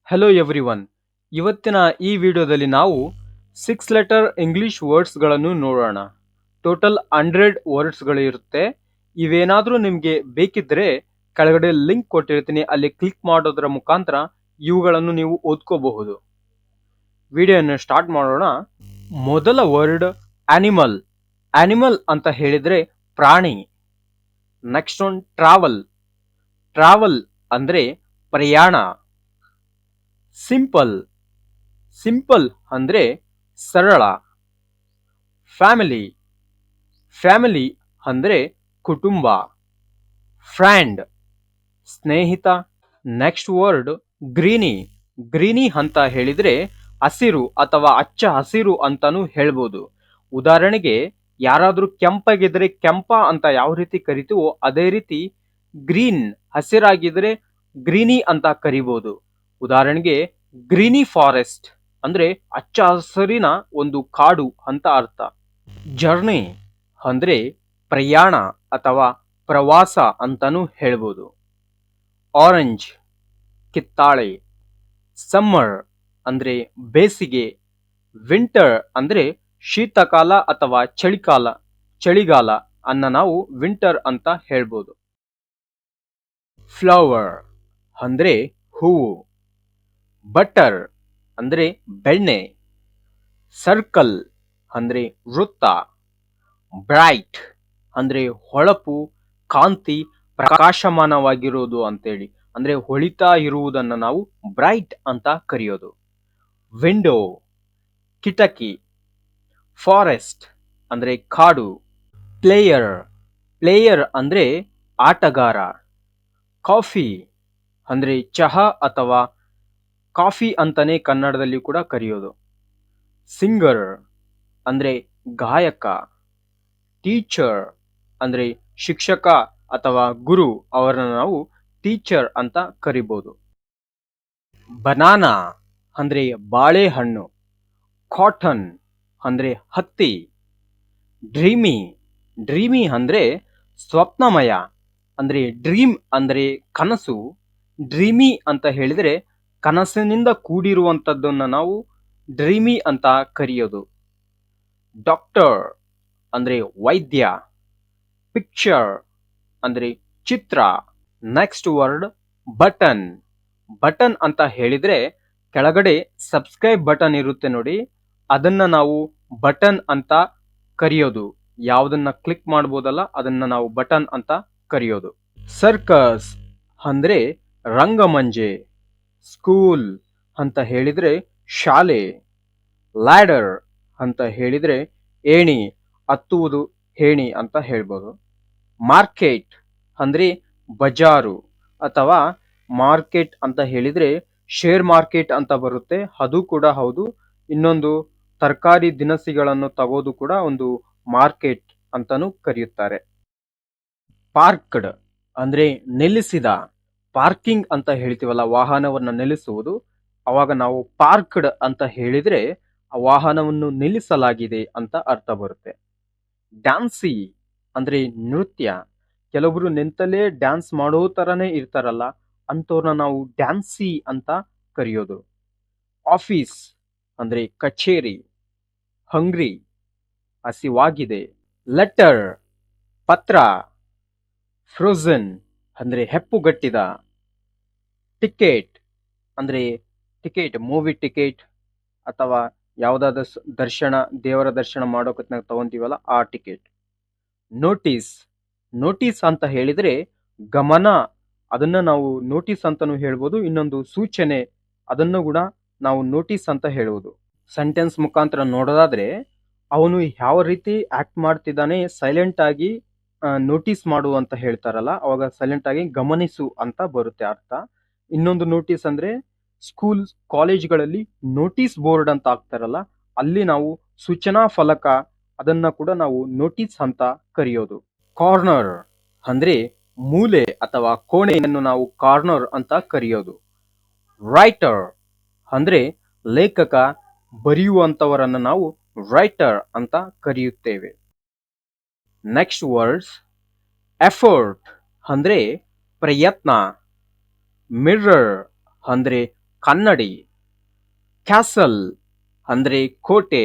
Hello everyone. ಇವತ್ತಿನ ಈ ವಿಡಿಯೋದಲ್ಲಿ ನಾವು 6 ಲೆಟರ್ ಇಂಗ್ಲಿಷ್ ವರ್ಡ್ಸ್ಗಳನ್ನು ನೋಡೋಣ. ಟೋಟಲ್ 100 ವರ್ಡ್ಸ್ಗಳು ಇರುತ್ತೆ. ಇವೇನಾದರೂ ನಿಮಗೆ ಬೇಕಿದ್ರೆ ಕೆಳಗಡೆ ಲಿಂಕ್ ಕೊಟ್ಟಿರ್ತೀನಿ, ಅಲ್ಲಿ ಕ್ಲಿಕ್ ಮಾಡೋದರ ಮುಖಾಂತರ ಇವುಗಳನ್ನು ನೀವು ಓದ್ಕೋಬಹುದು. ವಿಡಿಯೋನ ಸ್ಟಾರ್ಟ್ ಮಾಡೋಣ. ಮೊದಲ ವರ್ಡ್ ಆನಿಮಲ್. ಆನಿಮಲ್ ಅಂತ ಹೇಳಿದ್ರೆ ಪ್ರಾಣಿ. Next one travel. ಟ್ರಾವೆಲ್ ಅಂದ್ರೆ ಪ್ರಯಾಣ. ಸಿಂಪಲ್. ಸಿಂಪಲ್ ಅಂದ್ರೆ ಸರಳ. ಫ್ಯಾಮಿಲಿ. ಫ್ಯಾಮಿಲಿ ಅಂದ್ರೆ ಕುಟುಂಬ. ಫ್ರೆಂಡ್ ಸ್ನೇಹಿತ. Next word ಗ್ರೀನಿ. ಗ್ರೀನಿ ಅಂತ ಹೇಳಿದ್ರೆ ಹಸಿರು ಅಥವಾ ಹಚ್ಚ ಹಸಿರು ಅಂತಾನು ಹೇಳ್ಬೋದು. ಉದಾಹರಣೆಗೆ ಯಾರಾದ್ರೂ ಕೆಂಪಾಗಿದ್ರೆ ಕೆಂಪ ಅಂತ ಯಾವ ರೀತಿ ಕರಿತೀವೋ ಅದೇ ರೀತಿ ಗ್ರೀನ್ ಹಸಿರಾಗಿದ್ರೆ ಗ್ರೀನಿ ಅಂತ ಕರಿಬಹುದು. ಉದಾಹರಣೆಗೆ ಗ್ರೀನಿ ಫಾರೆಸ್ಟ್ ಅಂದ್ರೆ ಹಚ್ಚ ಹಸಿರಿನ ಒಂದು ಕಾಡು ಅಂತ ಅರ್ಥ. ಜರ್ನಿ ಅಂದ್ರೆ ಪ್ರಯಾಣ ಅಥವಾ ಪ್ರವಾಸ ಅಂತಾನು ಹೇಳ್ಬೋದು. ಆರೆಂಜ್ ಕಿತ್ತಾಳೆ. ಸಮ್ಮರ್ ಅಂದ್ರೆ ಬೇಸಿಗೆ. ವಿಂಟರ್ ಅಂದ್ರೆ ಶೀತಕಾಲ ಅಥವಾ ಚಳಿಗಾಲ ಅನ್ನ ನಾವು ವಿಂಟರ್ ಅಂತ ಹೇಳ್ಬೋದು. ಫ್ಲವರ್ ಅಂದ್ರೆ ಹೂವು. ಬಟರ್ ಅಂದ್ರೆ ಬೆಣ್ಣೆ. ಸರ್ಕಲ್ ಅಂದ್ರೆ ವೃತ್ತ. ಬ್ರೈಟ್ ಅಂದ್ರೆ ಹೊಳಪು, ಕಾಂತಿ, ಪ್ರಕಾಶಮಾನವಾಗಿರುವುದು ಅಂತೇಳಿ, ಅಂದ್ರೆ ಹೊಳಿತಾ ಇರುವುದನ್ನು ನಾವು ಬ್ರೈಟ್ ಅಂತ ಕರೆಯೋದು. ವಿಂಡೋ ಕಿಟಕಿ. ಫಾರೆಸ್ಟ್ ಅಂದ್ರೆ ಕಾಡು. ಪ್ಲೇಯರ್. ಪ್ಲೇಯರ್ ಅಂದ್ರೆ ಆಟಗಾರ. ಕಾಫಿ ಅಂದ್ರೆ ಚಹಾ ಅಥವಾ ಕಾಫಿ ಅಂತಾನೆ ಕನ್ನಡದಲ್ಲಿ ಕೂಡ ಕರೆಯೋದು. ಸಿಂಗರ್ ಅಂದ್ರೆ ಗಾಯಕ. ಟೀಚರ್ ಅಂದ್ರೆ ಶಿಕ್ಷಕ ಅಥವಾ ಗುರು, ಅವರನ್ನು ನಾವು ಟೀಚರ್ ಅಂತ ಕರಿಬಹುದು. ಬನಾನಾ ಅಂದ್ರೆ ಬಾಳೆಹಣ್ಣು. ಕಾಟನ್ ಅಂದ್ರೆ ಹತ್ತಿ. ಡ್ರೀಮಿ. ಡ್ರೀಮಿ ಅಂದ್ರೆ ಸ್ವಪ್ನಮಯ. ಅಂದ್ರೆ ಡ್ರೀಮ್ ಅಂದ್ರೆ ಕನಸು. ಡ್ರೀಮಿ ಅಂತ ಹೇಳಿದ್ರೆ ಕನಸಿನಿಂದ ಕೂಡಿರುವಂತದ್ದನ್ನ ನಾವು ಡ್ರೀಮಿ ಅಂತ ಕರೆಯೋದು. ಡಾಕ್ಟರ್ ಅಂದ್ರೆ ವೈದ್ಯ. ಪಿಕ್ಚರ್ ಅಂದ್ರೆ ಚಿತ್ರ. Next word button. ಬಟನ್ ಅಂತ ಹೇಳಿದ್ರೆ ಕೆಳಗಡೆ ಸಬ್ಸ್ಕ್ರೈಬ್ ಬಟನ್ ಇರುತ್ತೆ ನೋಡಿ, ಅದನ್ನ ನಾವು ಬಟನ್ ಅಂತ ಕರೆಯೋದು. ಯಾವುದನ್ನ ಕ್ಲಿಕ್ ಮಾಡ್ಬೋದಲ್ಲ ಅದನ್ನ ನಾವು ಬಟನ್ ಅಂತ ಕರೆಯೋದು. ಸರ್ಕಸ್ ಅಂದ್ರೆ ರಂಗಮಂಜೆ. ಸ್ಕೂಲ್ ಅಂತ ಹೇಳಿದ್ರೆ ಶಾಲೆ. ಲ್ಯಾಡರ್ ಅಂತ ಹೇಳಿದ್ರೆ ಏಣಿ, ಹತ್ತುವುದು ಏಣಿ ಅಂತ ಹೇಳ್ಬೋದು. ಮಾರ್ಕೆಟ್ ಅಂದ್ರೆ ಬಜಾರು ಅಥವಾ ಮಾರ್ಕೆಟ್ ಅಂತ ಹೇಳಿದ್ರೆ ಶೇರ್ ಮಾರ್ಕೆಟ್ ಅಂತ ಬರುತ್ತೆ, ಅದು ಕೂಡ ಹೌದು. ಇನ್ನೊಂದು ತರಕಾರಿ ದಿನಸಿಗಳನ್ನು ತಗೋದು ಕೂಡ ಒಂದು ಮಾರ್ಕೆಟ್ ಅಂತಾನು ಕರೆಯುತ್ತಾರೆ. ಪಾರ್ಕ್ಡ್ ಅಂದ್ರೆ ನಿಲ್ಲಿಸಿದ. ಪಾರ್ಕಿಂಗ್ ಅಂತ ಹೇಳ್ತೀವಲ್ಲ, ವಾಹನವನ್ನ ನಿಲ್ಲಿಸುವುದು, ಅವಾಗ ನಾವು ಪಾರ್ಕ್ಡ್ ಅಂತ ಹೇಳಿದ್ರೆ ಆ ವಾಹನವನ್ನು ನಿಲ್ಲಿಸಲಾಗಿದೆ ಅಂತ ಅರ್ಥ ಬರುತ್ತೆ. ಡ್ಯಾನ್ಸಿ ಅಂದ್ರೆ ನೃತ್ಯ. ಕೆಲವರು ನಿಂತಲೇ ಡ್ಯಾನ್ಸ್ ಮಾಡೋ ತರನೇ ಇರ್ತಾರಲ್ಲ, ಅಂಥವ್ರನ್ನ ನಾವು ಡ್ಯಾನ್ಸಿ ಅಂತ ಕರೆಯೋದು. ಆಫೀಸ್ ಅಂದ್ರೆ ಕಚೇರಿ. ಹಂಗ್ರಿ ಹಸಿವಾಗಿದೆ. ಲೆಟರ್ ಪತ್ರ. ಫ್ರೋಝನ್ ಅಂದ್ರೆ ಹೆಪ್ಪುಗಟ್ಟಿದ. ಟಿಕೆಟ್ ಅಂದ್ರೆ ಟಿಕೆಟ್, ಮೂವಿ ಟಿಕೆಟ್ ಅಥವಾ ಯಾವುದಾದ ದರ್ಶನ, ದೇವರ ದರ್ಶನ ಮಾಡೋಕೆ ನಾವು ತಗೊಂತೀವಲ್ಲ ಆ ಟಿಕೆಟ್. ನೋಟಿಸ್. ನೋಟಿಸ್ ಅಂತ ಹೇಳಿದ್ರೆ ಗಮನ, ಅದನ್ನ ನಾವು ನೋಟಿಸ್ ಅಂತಾನು ಹೇಳ್ಬೋದು. ಇನ್ನೊಂದು ಸೂಚನೆ, ಅದನ್ನು ಕೂಡ ನಾವು ನೋಟಿಸ್ ಅಂತ ಹೇಳುವುದು. ಸೆಂಟೆನ್ಸ್ ಮುಖಾಂತರ ನೋಡೋದಾದ್ರೆ ಅವನು ಯಾವ ರೀತಿ ಆಕ್ಟ್ ಮಾಡ್ತಿದ್ದಾನೆ, ಸೈಲೆಂಟ್ ಆಗಿ ನೋಟಿಸ್ ಮಾಡು ಅಂತ ಹೇಳ್ತಾರಲ್ಲ, ಅವಾಗ ಸೈಲೆಂಟ್ ಆಗಿ ಗಮನಿಸು ಅಂತ ಬರುತ್ತೆ ಅರ್ಥ. ಇನ್ನೊಂದು ನೋಟಿಸ್ ಅಂದ್ರೆ ಸ್ಕೂಲ್ ಕಾಲೇಜ್ಗಳಲ್ಲಿ ನೋಟಿಸ್ ಬೋರ್ಡ್ ಅಂತ ಹಾಕ್ತಾರಲ್ಲ, ಅಲ್ಲಿ ನಾವು ಸೂಚನಾ ಫಲಕ, ಅದನ್ನ ಕೂಡ ನಾವು ನೋಟಿಸ್ ಅಂತ ಕರೆಯೋದು. ಕಾರ್ನರ್ ಅಂದ್ರೆ ಮೂಲೆ ಅಥವಾ ಕೋಣೆಯನ್ನು ನಾವು ಕಾರ್ನರ್ ಅಂತ ಕರೆಯೋದು. ರೈಟರ್ ಅಂದ್ರೆ ಲೇಖಕ, ಬರೆಯುವಂತವರನ್ನು ನಾವು ರೈಟರ್ ಅಂತ ಕರೆಯುತ್ತೇವೆ. ನೆಕ್ಸ್ಟ್ ವರ್ಡ್ಸ್ ಎಫರ್ಟ್ ಅಂದ್ರೆ ಪ್ರಯತ್ನ. ಮಿರ್ರರ್ ಅಂದ್ರೆ ಕನ್ನಡಿ. ಕ್ಯಾಸಲ್ ಅಂದ್ರೆ ಕೋಟೆ.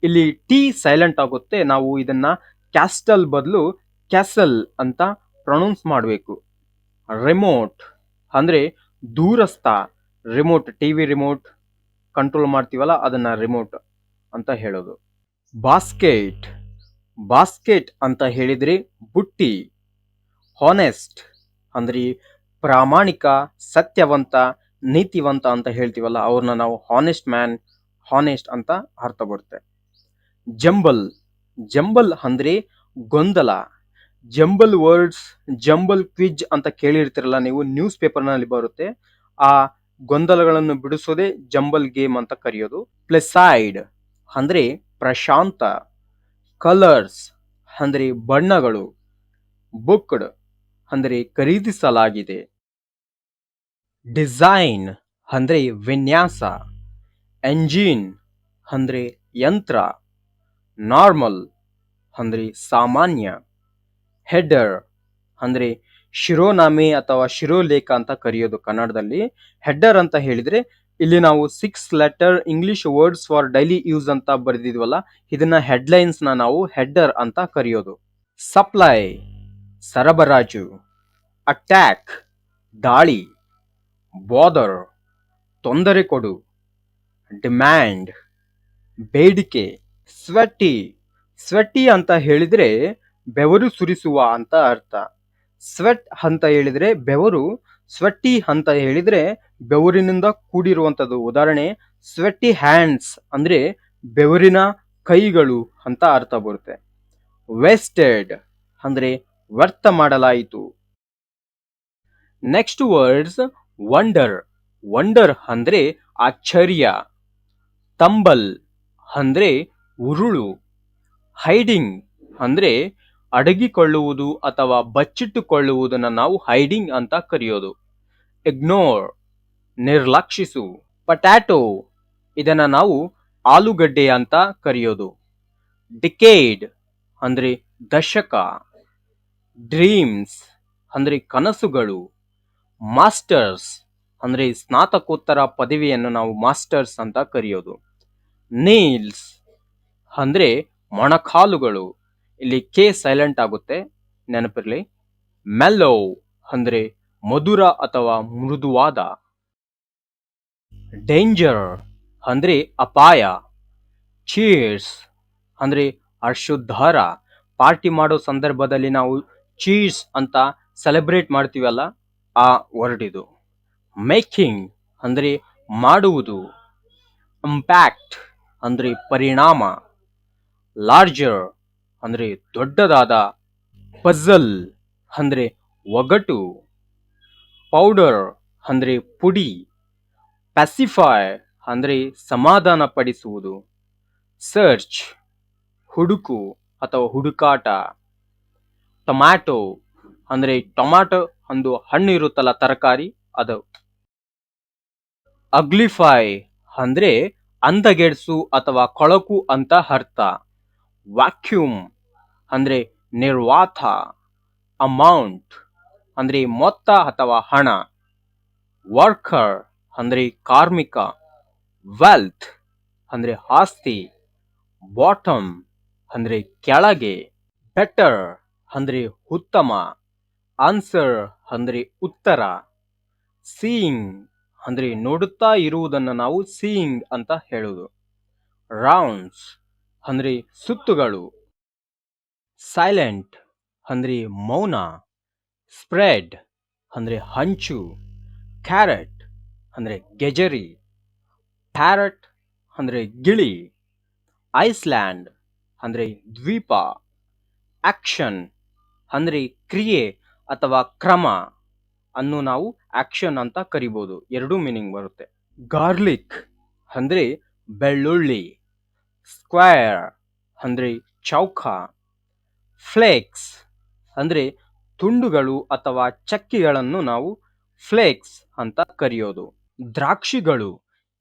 ಇಲ್ಲಿ ಟಿ ಸೈಲೆಂಟ್ ಆಗುತ್ತೆ, ನಾವು ಇದನ್ನ ಕ್ಯಾಸ್ಟಲ್ ಬದಲು ಕ್ಯಾಸಲ್ ಅಂತ ಪ್ರೊನೌನ್ಸ್ ಮಾಡಬೇಕು. ರಿಮೋಟ್ ಅಂದ್ರೆ ದೂರಸ್ಥ. ರಿಮೋಟ್, ಟಿವಿ ರಿಮೋಟ್ ಕಂಟ್ರೋಲ್ ಮಾಡ್ತೀವಲ್ಲ ಅದನ್ನ ರಿಮೋಟ್ ಅಂತ ಹೇಳೋದು. ಬಾಸ್ಕೆಟ್. ಬಾಸ್ಕೆಟ್ ಅಂತ ಹೇಳಿದ್ರೆ ಬುಟ್ಟಿ. ಹಾನೆಸ್ಟ್ ಅಂದ್ರೆ ಪ್ರಾಮಾಣಿಕ, ಸತ್ಯವಂತ, ನೀತಿವಂತ ಅಂತ ಹೇಳ್ತೀವಲ್ಲ ಅವ್ರನ್ನ ನಾವು ಹಾನೆಸ್ಟ್ ಮ್ಯಾನ್, ಹಾನೆಸ್ಟ್ ಅಂತ ಅರ್ಥ ಬರುತ್ತೆ. ಜಂಬಲ್. ಜಂಬಲ್ ಅಂದ್ರೆ ಗೊಂದಲ. ಜಂಬಲ್ ವರ್ಡ್ಸ್, ಜಂಬಲ್ ಕ್ವಿಜ್ ಅಂತ ಕೇಳಿರ್ತಿರಲ್ಲ ನೀವು, ನ್ಯೂಸ್ ಪೇಪರ್ನಲ್ಲಿ ಬರುತ್ತೆ. ಆ ಗೊಂದಲಗಳನ್ನು ಬಿಡಿಸೋದೇ ಜಂಬಲ್ ಗೇಮ್ ಅಂತ ಕರೆಯೋದು. ಪ್ಲೆಸೈಡ್ ಅಂದ್ರೆ ಪ್ರಶಾಂತ. ಕಲರ್ಸ್ ಅಂದ್ರೆ ಬಣ್ಣಗಳು. ಬುಕ್ಡ್ ಅಂದ್ರೆ ಖರೀದಿಸಲಾಗಿದೆ. ಡಿಸೈನ್ ಅಂದ್ರೆ ವಿನ್ಯಾಸ. ಎಂಜಿನ್ ಅಂದ್ರೆ ಯಂತ್ರ. ನಾರ್ಮಲ್ ಅಂದ್ರೆ ಸಾಮಾನ್ಯ. ಹೆಡರ್ ಅಂದ್ರೆ ಶಿರೋನಾಮೆ ಅಥವಾ ಶಿರೋಲೇಖ ಅಂತ ಕರೆಯೋದು ಕನ್ನಡದಲ್ಲಿ. ಹೆಡರ್ ಅಂತ ಹೇಳಿದ್ರೆ ಇಲ್ಲಿ ನಾವು 6 letter English words for daily use ಅಂತ ಬರೆದಿದ್ವಲ್ಲ, ಇದನ್ನ ಹೆಡ್ಲೈನ್ಸ್ ನ ನಾವು ಹೆಡರ್ ಅಂತ ಕರೆಯೋದು. ಸಪ್ಲೈ ಸರಬರಾಜು. ಅಟ್ಯಾಕ್ ದಾಳಿ. ಬಾದರ್ ತೊಂದರೆ ಕೊಡು. ಡಿಮ್ಯಾಂಡ್ ಬೇಡಿಕೆ. ಸ್ವೆಟಿ. ಸ್ವೆಟಿ ಅಂತ ಹೇಳಿದ್ರೆ ಬೆವರು ಸುರಿಸುವ ಅಂತ ಅರ್ಥ. ಸ್ವೆಟ್ ಅಂತ ಹೇಳಿದ್ರೆ ಬೆವರು, ಸ್ವೆಟಿ ಅಂತ ಹೇಳಿದ್ರೆ ಬೆವರಿನಿಂದ ಕೂಡಿರುವಂತದ್ದು. ಉದಾಹರಣೆ, ಸ್ವೆಟಿ ಹ್ಯಾಂಡ್ಸ್ ಅಂದ್ರೆ ಬೆವರಿನ ಕೈಗಳು ಅಂತ ಅರ್ಥ ಬರುತ್ತೆ. ವೇಸ್ಟೆಡ್ ಅಂದ್ರೆ ವ್ಯರ್ಥ ಮಾಡಲಾಯಿತು. Next words wonder. ವಂಡರ್ ಅಂದ್ರೆ ಆಶ್ಚರ್ಯ. ತಂಬಲ್ ಅಂದ್ರೆ ಉರುಳು. ಹೈಡಿಂಗ್ ಅಂದ್ರೆ ಅಡಗಿಕೊಳ್ಳುವುದು ಅಥವಾ ಬಚ್ಚಿಟ್ಟುಕೊಳ್ಳುವುದನ್ನ ನಾವು ಹೈಡಿಂಗ್ ಅಂತ ಕರೆಯೋದು. ಇಗ್ನೋರ್ ನಿರ್ಲಕ್ಷಿಸು. ಪೊಟ್ಯಾಟೊ ಇದನ್ನ ನಾವು ಆಲೂಗಡ್ಡೆ ಅಂತ ಕರೆಯೋದು. ಡಿಕೇಡ್ ಅಂದ್ರೆ ದಶಕ. ಡ್ರೀಮ್ಸ್ ಅಂದ್ರೆ ಕನಸುಗಳು. ಮಾಸ್ಟರ್ಸ್ ಅಂದ್ರೆ ಸ್ನಾತಕೋತ್ತರ ಪದವಿಯನ್ನು ನಾವು ಮಾಸ್ಟರ್ಸ್ ಅಂತ ಕರೆಯೋದು. ನೀಲ್ಸ್ ಅಂದ್ರೆ ಮೊಣಕಾಲುಗಳು. ಇಲ್ಲಿ ಕೆ ಸೈಲೆಂಟ್ ಆಗುತ್ತೆ, ನೆನಪಿರ್ಲಿ. ಮೆಲ್ಲೋ ಅಂದ್ರೆ ಮಧುರ ಅಥವಾ ಮೃದುವಾದ. ಡೇಂಜರ್ ಅಂದ್ರೆ ಅಪಾಯ. ಚೀರ್ಸ್ ಅಂದ್ರೆ ಅಶುದ್ಧಾರ. ಪಾರ್ಟಿ ಮಾಡೋ ಸಂದರ್ಭದಲ್ಲಿ ನಾವು ಚೀರ್ಸ್ ಅಂತ ಸೆಲೆಬ್ರೇಟ್ ಮಾಡ್ತೀವಲ್ಲ, ಆ ವರ್ಡ್ ಇದು. ಮೇಕಿಂಗ್ ಅಂದ್ರೆ ಮಾಡುವುದು. ಇಂಪ್ಯಾಕ್ಟ್ ಅಂದ್ರೆ ಪರಿಣಾಮ. ಲಾರ್ಜರ್ ಅಂದ್ರೆ ದೊಡ್ಡದಾದ. ಪಜಲ್ ಅಂದ್ರೆ ಒಗಟು. ಪೌಡರ್ ಅಂದ್ರೆ ಪುಡಿ. ಪ್ಯಾಸಿಫೈ ಅಂದ್ರೆ ಸಮಾಧಾನ ಪಡಿಸುವುದು. ಸರ್ಚ್ ಹುಡುಕು ಅಥವಾ ಹುಡುಕಾಟ. ಟೊಮ್ಯಾಟೊ ಅಂದ್ರೆ ಟೊಮ್ಯಾಟೊ ಒಂದು ಹಣ್ಣು ಇರುತ್ತಲ್ಲ, ತರಕಾರಿ, ಅದು. ಅಗ್ಲಿಫೈ ಅಂದ್ರೆ ಅಂದಗೆಡ್ಸು ಅಥವಾ ಕೊಳಕು ಅಂತ ಅರ್ಥ. ವ್ಯಾಕ್ಯೂಮ್ ಅಂದ್ರೆ ನಿರ್ವಾತ. ಅಮೌಂಟ್ ಅಂದ್ರೆ ಮೊತ್ತ ಅಥವಾ ಹಣ. ವರ್ಕರ್ ಅಂದ್ರೆ ಕಾರ್ಮಿಕ. ವೆಲ್ತ್ ಅಂದ್ರೆ ಆಸ್ತಿ. ಬಾಟಮ್ ಅಂದ್ರೆ ಕೆಳಗೆ. ಬೆಟರ್ ಅಂದ್ರೆ ಉತ್ತಮ. ಆನ್ಸರ್ ಅಂದ್ರೆ ಉತ್ತರ. ಸೀಯಿಂಗ್ ಅಂದ್ರೆ ನೋಡುತ್ತಾ ಇರುವುದನ್ನು ನಾವು ಸೀಯಿಂಗ್ ಅಂತ ಹೇಳುವುದು. ರೌಂಡ್ಸ್ ಅಂದ್ರೆ ಸುತ್ತುಗಳು. ಸೈಲೆಂಟ್ ಅಂದ್ರೆ ಮೌನ. ಸ್ಪ್ರೆಡ್ ಅಂದ್ರೆ ಹಂಚು. ಕ್ಯಾರೆಟ್ ಅಂದ್ರೆ ಗೆಜರಿ. ಪ್ಯಾರಟ್ ಅಂದ್ರೆ ಗಿಳಿ. ಐಸ್ಲ್ಯಾಂಡ್ ಅಂದ್ರೆ ದ್ವೀಪ. ಆಕ್ಷನ್ ಅಂದ್ರೆ ಕ್ರಿಯೆ ಅಥವಾ ಕ್ರಮ ಅನ್ನು ನಾವು ಆಕ್ಷನ್ ಅಂತ ಕರಿಬಹುದು. ಎರಡೂ ಮೀನಿಂಗ್ ಬರುತ್ತೆ. ಗಾರ್ಲಿಕ್ ಅಂದ್ರೆ ಬೆಳ್ಳುಳ್ಳಿ. ಸ್ಕ್ವೇರ್ ಅಂದ್ರೆ ಚೌಕ. ಫ್ಲೇಕ್ಸ್ ಅಂದ್ರೆ ತುಂಡುಗಳು ಅಥವಾ ಚಕ್ಕಿಗಳನ್ನು ನಾವು ಫ್ಲೇಕ್ಸ್ ಅಂತ ಕರೆಯೋದು. ದ್ರಾಕ್ಷಿಗಳು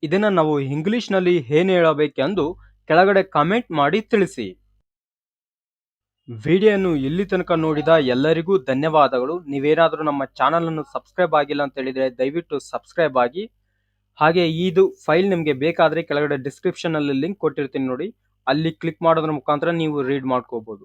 ಇದನ್ನ ನಾವು ಇಂಗ್ಲಿಷ್ ನಲ್ಲಿ ಏನ್ ಹೇಳಬೇಕೆಂದು ಕೆಳಗಡೆ ಕಮೆಂಟ್ ಮಾಡಿ ತಿಳಿಸಿ. ವಿಡಿಯೋನು ಇಲ್ಲಿ ತನಕ ನೋಡಿದ ಎಲ್ಲರಿಗೂ ಧನ್ಯವಾದಗಳು. ನೀವೇನಾದರೂ ನಮ್ಮ ಚಾನಲ್ ಅನ್ನು ಸಬ್ಸ್ಕ್ರೈಬ್ ಆಗಿಲ್ಲ ಅಂತ ಹೇಳಿದ್ರೆ ದಯವಿಟ್ಟು ಸಬ್ಸ್ಕ್ರೈಬ್ ಆಗಿ. ಹಾಗೆ ಇದು ಫೈಲ್ ನಿಮಗೆ ಬೇಕಾದರೆ ಕೆಳಗಡೆ ಡಿಸ್ಕ್ರಿಪ್ಷನ್ ಅಲ್ಲಿ ಲಿಂಕ್ ಕೊಟ್ಟಿರ್ತೀನಿ ನೋಡಿ, ಅಲ್ಲಿ ಕ್ಲಿಕ್ ಮಾಡೋದ್ರ ಮುಖಾಂತರ ನೀವು ರೀಡ್ ಮಾಡ್ಕೋಬಹುದು.